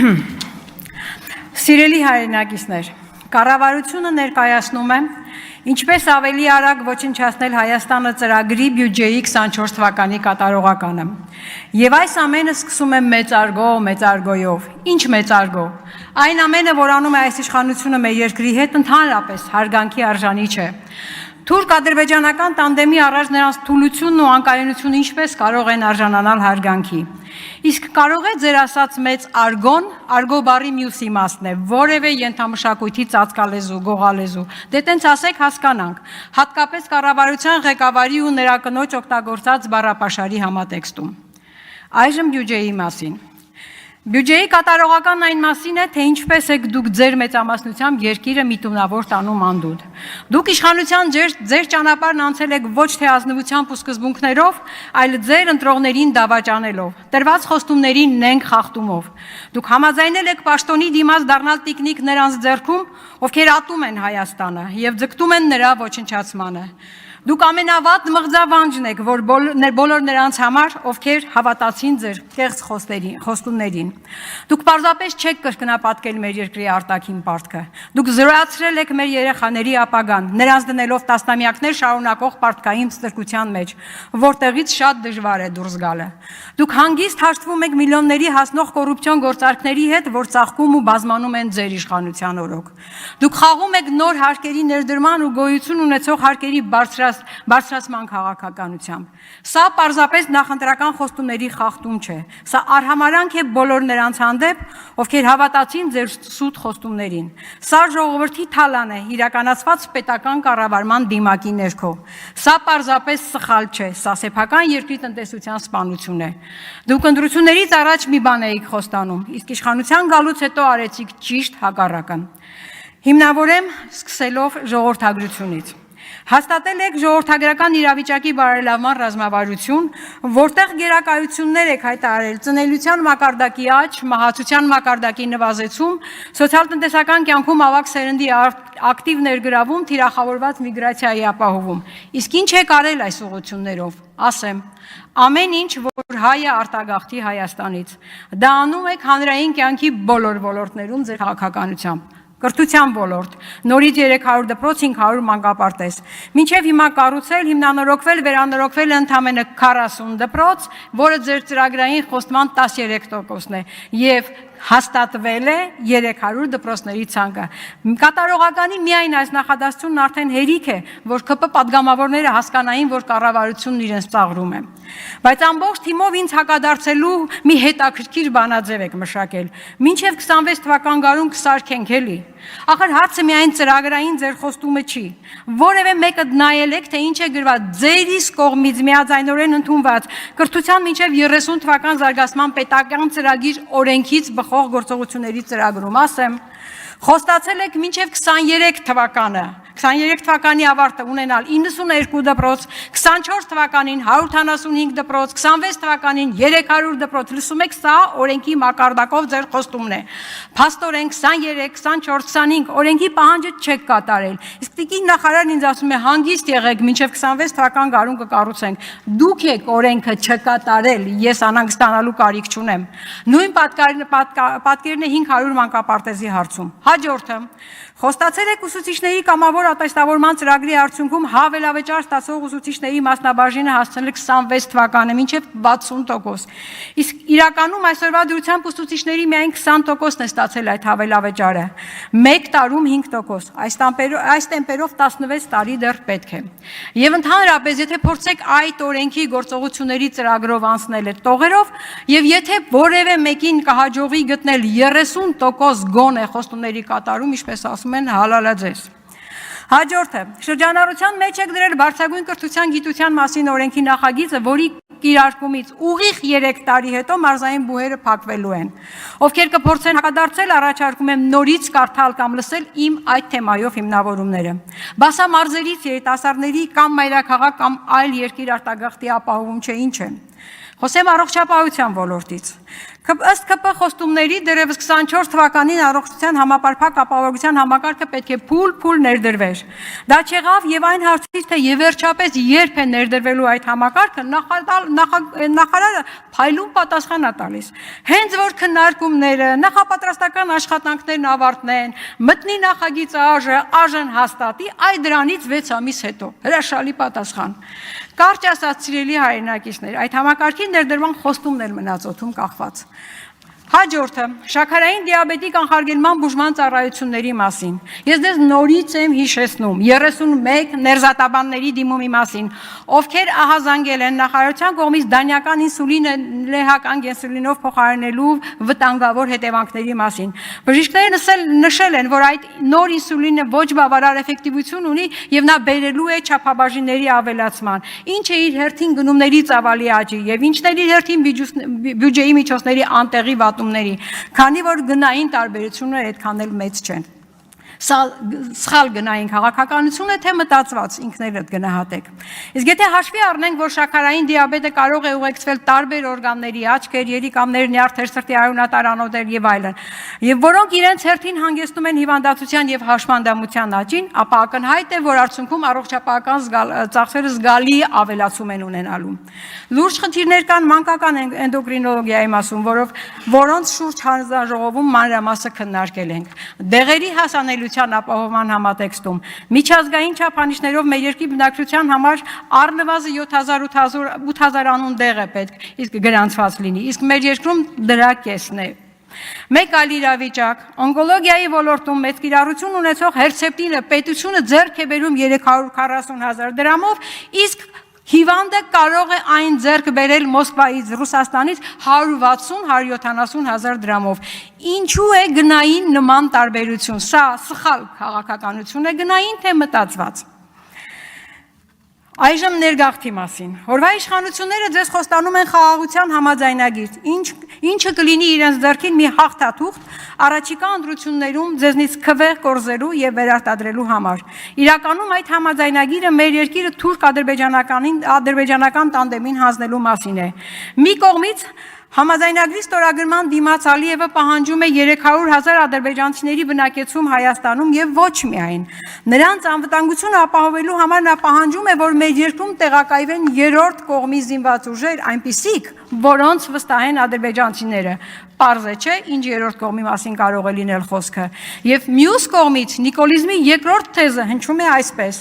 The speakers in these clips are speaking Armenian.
Սիրելի հայրենակիցներ, կառավարությունը ներկայացնում է ինչպես ավելի արագ ոչնչացնել Հայաստանը ծրագրի բյուջեի 24 թվականի կատարողականը։ Եվ այս ամենը սկսում է մեծարգոյով։ Ինչ մեծարգո։ Այն ամենը, որ անում է այս իշխանությունը մեր երկրի հետ, ընդհանրապես հարգանքի արժանի չէ։ Թուրք-ադրբեջանական տանդեմի առաջ նրանց թուլությունն ու անկայունությունը ինչպես կարող են արժանանալ հարգանքի։ Իսկ կարող է ձեր ասած մեծ արգո բառի մյուս իմաստն է, որևէ ենթամշակույթի ծածկալեզու, գողալեզու, դե տենց ասեք հասկանանք, հատկապես կառավարության ղեկավարի ու նրա կնոջ օգտագործած բառապաշարի համատեքստում։ Այժմ բյուջեի մասին։ Բյուջեի կատարողական այն մասին է, թե ինչպես եք դուք ձեր մեծամասնությամբ երկիրը միտումնավոր տանում անդունդ։ Դուք իշխանության ձեր ճանապարհն անցել եք ոչ թե ազնվությամբ ու սկզբունքներով, այլ ձեր ընտրողներին դավաճանելով, տրված խոստումներին նենք խախտումով։ Դուք համաձայնել եք պաշտոնի դիմաց դառնալ տիկնիկ նրանց ձեռքում, ովքեր ատում են Հայաստանը եւ ձգտում են նրա ոչնչացմանը։ Դուք ամենավատ մղձավանջն եք, որ բոլոր նրանց համար, ովքեր հավատացին ձեր կեղծ խոստումներին։ Դուք պարզապես չեք կրկնապատկել մեր երկրի արտաքին պարտքը։ Դուք զրոյացրել եք մեր երեխաների ապագան, նրանց դնելով տասնամյակներ շարունակող պարտքային ստրկության մեջ, որտեղից շատ դժվար է դուրս գալը։ Դուք հանգիստ հաշտվում եք միլիոնների հասնող կոռուպցիոն գործարքների հետ, որ ծաղկում ու բազմանում են ձեր իշխանության օրոք։ Դուք խաղում եք նոր հարկերի ներդրման ու գոյություն ունեցող հարկերի բարձրացման քաղաքականությամբ։ Սա պարզապես նախընտրական խոստումների խախտում չէ։ Սա արհամարանք է բոլոր նրանց հանդեպ, ովքեր հավատացին ձեր սուտ խոստումներին։ Սա ժողովրդի թալան է իրականացված պետական կառավարման դիմակի ներքո։ Սա պարզապես սխալ չէ, սա սեփական երկրի տնտեսության սպանություն է։ Դուք ընտրություններից առաջ մի բան էիք խոստանում, իսկ իշխանության գալուց հետո արեցիք ճիշտ հակառակը։ Հիմնավորեմ սկսելով ժողովրդագրությունից։ Հաստատել եք ժողովրդագրական իրավիճակի բարելավման ռազմավարություն, որտեղ գերակայություններ եք հայտարարել ծնելիության մակարդակի աճ, մահացության մակարդակի նվազեցում, սոցիալ-տնտեսական կյանքում ավագ սերնդի ակտիվ ներգրավում, թիրախավորված միգրացիայի ապահովում։ Իսկ ինչ եք արել այս ուղղություններով։ Ասեմ, ամեն ինչ, որ հայ է արտագաղթի Հայաստանից։ Դա անում եք հանրային կյանքի բոլոր ոլորտներում ձեր քաղաքականությամբ։ Կրթության ոլորտ, նորից 300 դպրոց, 500 մանկապարտեզ։ Մինչև հիմա կառուցել, հիմնանորոգվել, վերանորոգվել ընդամենը 40 դպրոց, որը ձեր ծրագրային խոստման 13%-ն է, եւ հաստատվել է 300 դպրոցների ցանկը։ Կատարողականի միայն այս նախադասությունն արդեն հերիք է, որ ԿՊ պատգամավորները հասկանային, որ կառավարությունն իրենց ծաղրում է։ Բայց ամբողջ թիմով ինձ հակադարձելու մի հետաքրքիր բանաձև եք մշակել։ Մինչև 26 թվական գարուն կսարքենք էլի։ Ախր հարցը միայն ծրագրային ձեր խոստումը չի։ Որևէ մեկը նայել եք, թե ինչ է գրված ձեր իսկ կողմից միաձայնորեն ընդունված կրթության մինչև 30 թվական զարգացման պետական ծրագիր օրենքից բխող գործողությունների ծրագրում, ասեմ, խոստացել եք մինչև 23 թվականի ավարտը ունենալ 92 դպրոց, 24 թվականին 175 դպրոց, 26 թվականին 300 դպրոց, լսում եք, սա օրենքի մակարդակով ձեր խոստումն է։ Փաստորեն 23, 24, 25 օրենքի պահանջը չեք կատարել։ Իսկ տիկին նախարարն ինձ ասում է հանգիստ եղեք, մինչև 26 թվական գարուն կկառուցենք։ Դուք եք օրենքը չկատարել, ես անհանգստանալու կարիք չունեմ։ Նույն պատկերն է 500 մանկապարտեզի հարցում։ Հաջորդը խոստացել եք ուսուցիչների կամավոր ատեստավորման ծրագրի արդյունքում հավելավճար ստացող ուսուցիչների մասնաբաժինը հասցնել 26 թվականը մինչև 60%։ Իսկ իրականում այսօրվա դրությամբ ուսուցիչների միայն 20%-ն է ստացել այդ հավելավճարը։ Մեկ տարում 5%։ Այս տեմպերով 16 տարի դեռ պետք է։ Եվ ընդհանրապես, եթե փորձեք այդ օրենքի գործողությունների ծրագրով անցնել այդ տողերով, եւ եթե որևէ մեկին կհաջողվի գտնել 30% գոնե խոստումների կատարում, ինչպես ասում են, հալալա ձեզ։ Հաջորդը, շրջանառության մեջ եք դրել բարձրագույն կրթության գիտության մասին օրենքի նախագիծը, որի կիրարկումից ուղիղ 3 տարի հետո մարզային բուհերը փակվելու են։ Ովքեր կփորձեն հակադարձել, առաջարկում եմ նորից կարդալ կամ լսել իմ այդ թեմայով հիմնավորումները։ Բասամարզերից երիտասարդների կամ մայրաքաղաք կամ այլ երկիր արտագաղթի ապահովում չէ, ինչ է։ Խոսեմ առողջապահության ոլորտից։ Ըստ ԿՊ խոստումների դեռևս 24 թվականին առողջության համապարփակ ապահովության համակարգը պետք է փուլ ներդրվեր։ Դա չեղավ եւ այն հարցից թե եւ վերջապես երբ է ներդրվելու այդ համակարգը նախարարը փայլուն պատասխան է տալիս։ Հենց որ քննարկումները, նախապատրաստական աշխատանքներն ավարտնեն, մտնի նախագիծը ԱԺ-ն հաստատի, այ դրանից 6 ամիս հետո։ Հրաշալի պատասխան։ Կարճ ասած, սիրելի հայրենակիցներ, այդ համակարգի ներդրման խոստումն էլ մնաց օդում կախված։ Հաջորդը շաքարային դիաբետի կանխարգելման բուժման ծառայությունների մասին։ Ես դες նորից եմ հիշեցնում 31 ներզատաբանների դիմումի մասին, ովքեր ահազանգել են նախարարության կողմից դանյական ինսուլինը լեհական ինսուլինով փոխարինելու վտանգավոր հետևանքների մասին։ Բժիշկները նշել են, որ այդ նոր ինսուլինը ոչ բավարար էֆեկտիվություն ունի եւ նա բերելու է չափաբաժինների ավելացման, ինչը իր հերթին գնումների ծավալի աճի եւ ինչն էլ իր հերթին բյուջեի միջոցների անտեղի քանի որ գնային տարբերությունները այդքան էլ մեծ չեն։ Սխալ գնային քաղաքականություն է թե մտածված, ինքներդ գնահատեք։ Իսկ եթե հաշվի առնենք, որ շաքարային դիաբետը կարող է ուղեկցվել տարբեր օրգանների աչքեր, երիկամներ, նյարդեր, սրտի արյունատար անոթեր եւ այլն, եւ որոնք իրենց հերթին հանգեցնում են հիվանդացության եւ հաշմանդամության աճին, ապա ակնհայտ է, որ արդյունքում առողջապահական ծախսերը զգալի ավելացում են ունենալու։ Լուրջ խնդիրներ կան մանկական էնդոկրինոլոգիայի մասում, որոնց շուրջ հանձնաժողովում մանրամասը քննարկել ենք։ Դեղերի հասանելիության ապահովման համատեքստում միջազգային չափանիշներով մեր երկրի բնակչության համար առնվազն 7,800 անուն դեղ է պետք, իսկ գրանցված լինի, իսկ մեր երկրում դրա կեսն է։ Մեկ այլ իրավիճակ, օնկոլոգիայի ոլորտում մեծ կիրառություն ունեցող հերցեպտինը պետությունը ձեռք է բերում 340,000 դրամով, իսկ հիվանդը կարող է այն ձեռք բերել Մոսկվայից, Ռուսաստանից 160-170,000 դրամով։ Ինչու է գնային նման տարբերություն։ Սա սխալ քաղաքականություն է գնային, թե մտածված։ Այժմ ներգաղթի մասին։ Օրվա իշխանությունները ձեզ խոստանում են խաղաղության համաձայնագիր, ինչը կլինի իրենց ձեռքին մի հաղթաթուղթ առաջիկա ընտրություններում ձեզնից քվեղ կորզելու եւ վերարտադրելու համար։ Իրականում այդ համաձայնագիրը մեր երկիրը թուրք-ադրբեջանական տանդեմին հանձնելու մասին է։ Մի կողմից Համաձայնագրի ստորագրման դիմաց Ալիևը պահանջում է 300,000 ադրբեջանցիների բնակեցում Հայաստանում եւ ոչ միայն։ Նրանց անվտանգությունը ապահովելու համար նա պահանջում է, որ մեր երկրում տեղակայվեն երրորդ կողմի զինված ուժեր, այնպիսիք, որոնց վստահեն ադրբեջանցիները։ Պարզ է, չէ, ինչ երրորդ կողմի մասին կարող է լինել խոսքը։ Եվ մյուս կողմից նիկոլիզմի երկրորդ թեզը հնչում է այսպես.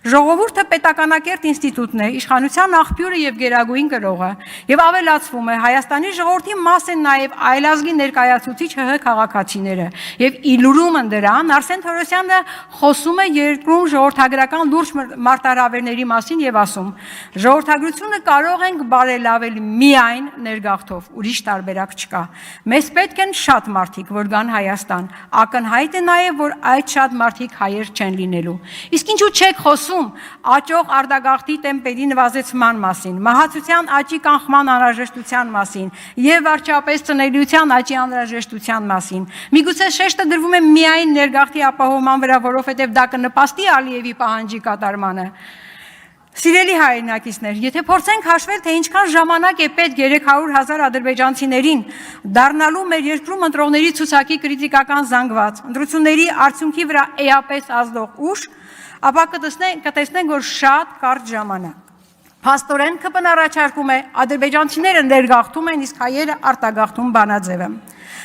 ժողովուրդը պետականակերտ ինստիտուտն է, իշխանության աղբյուրը եւ գերագույն կրողը, եւ ավելացվում է Հայաստանի ժողովրդի մաս են նաեւ այլազգի ներկայացուցիչ ՀՀ քաղաքացիները։ Եվ իլուրումն դրան Արսեն Թորոսյանը խոսում է երկրում ժողովրդագրական լուրջ մարտահրավերների մասին եւ ասում. ժողովրդագրությունը կարող ենք բարելավել միայն ներգաղթով, ուրիշ տարբերակ չկա։ Մեզ պետք են շատ մարդիկ, որ գան Հայաստան։ Ակնհայտ է նաև, որ այդ շատ մարդիկ հայեր չեն լինելու։ Իսկ ինչու չեք խոսում աճող արտագաղթի տեմպերի նվազեցման մասին, մահացության աճի կանխման անհրաժեշտության մասին եւ վերջապես ծնելիության աճի անհրաժեշտության մասին։ Միգուցե շեշտը դրվում է միայն ներգաղթի ապահովման վրա, որովհետեւ դա կնպաստի Ալիևի պահանջի կատարմանը։ Սիրելի հայրենակիցներ, եթե փորձենք հաշվել, թե ինչքան ժամանակ է պետք 300,000 ադրբեջանցիներին դառնալու մեր երկրում ընտրողների ցուցակի կրիտիկական զանգված, ընտրությունների արդյունքի վրա էապես ազդող ուժ, ապա կտեսնենք, որ շատ կարճ ժամանակ։ Փաստորեն ԿՊ-ն առաջարկում է ադրբեջանցիները ներգաղթում են, իսկ հայերը արտագաղթում բանաձև։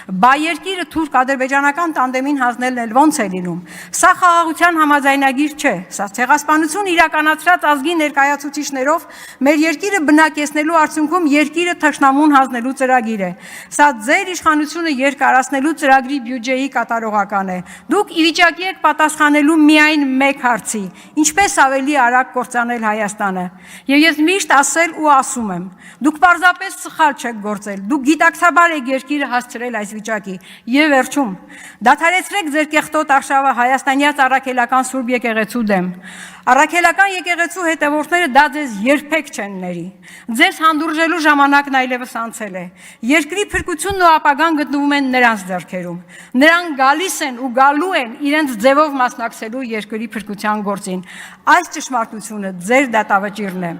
Բա երկիրը թուրք-ադրբեջանական տանդեմին հանձնելն էլ ոնց է լինում։ Սա խաղաղության համաձայնագիր չէ, սա ցեղասպանություն իրականացրած ազգի ներկայացուցիչներով մեր երկիրը բնակեցնելու արդյունքում երկիրը թշնամուն հանձնելու ծրագիր է։ Սա ձեր իշխանությունը երկարացնելու ծրագրի բյուջեի կատարողական է։ Դուք ի վիճակի եք պատասխանելու միայն մեկ հարցի. ինչպես ավելի արագ կործանել Հայաստանը։ Եվ ես միշտ ասել ու ասում եմ, դուք պարզապես սխալ չեք գործել, դուք գիտակցաբար եք երկիրը հասցրել այս վիճակի։ Եվ վերջում, դադարեցրեք ձեր կեղտոտ արշավը հայաստանյաց առաքելական Սուրբ եկեղեցու դեմ։ Առաքելական եկեղեցու հետևորդները դա ձեզ երբեք չեն ների։ Ձեզ հանդուրժելու ժամանակն այլևս անցել է։ Երկրի փրկությունն ու ապագան գտնվում են նրանց ձեռքերում։ Նրանք գալիս են ու գալու են իրենց ձևով մասնակցելու երկրի փրկության գործին։ Այս ճշմարտությունը ձեր դատավճիռն է։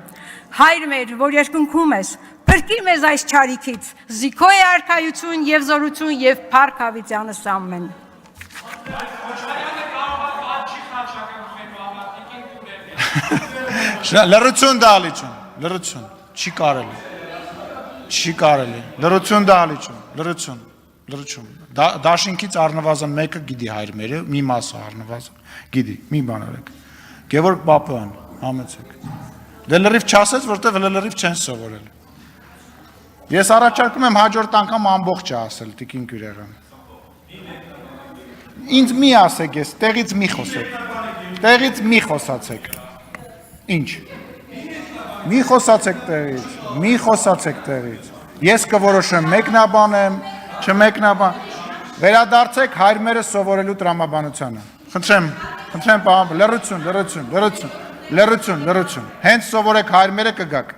Հայր մեր, որ երկնքում ես, Փրկի մեզ այս չարիքից։ Զիքո է արքայություն եւ զորություն եւ փառք Ավետյանը ամեն։ Լրություն դալիչուն, լրություն, չի կարելի, լրություն դալիչուն, լրություն, դաշինքից առնվազն մեկը գիդի հայր մերը, մի մասը առնվազն, գիդի, մի բան արեք, Գևորգ Պապյան, համեցեք, դե լրիվ չասեց, որտև լրիվ չեն սովորել, ես առաջարկում եմ հաջորդ անգամ ամբողջ ասել, տիկին Գյուրեղյան, ինձ մի ասեք ես, տեղից մի խոսացեք, ինչ, մի խոսացեք տեղից, ես կորոշեմ մեկնաբանեմ, չմեկնաբան, վերադարձեք հայրմերը սովորելու տրամաբանությանը, խնդրեմ, լրություն, հենց սովորեք հայրմերը կգաք,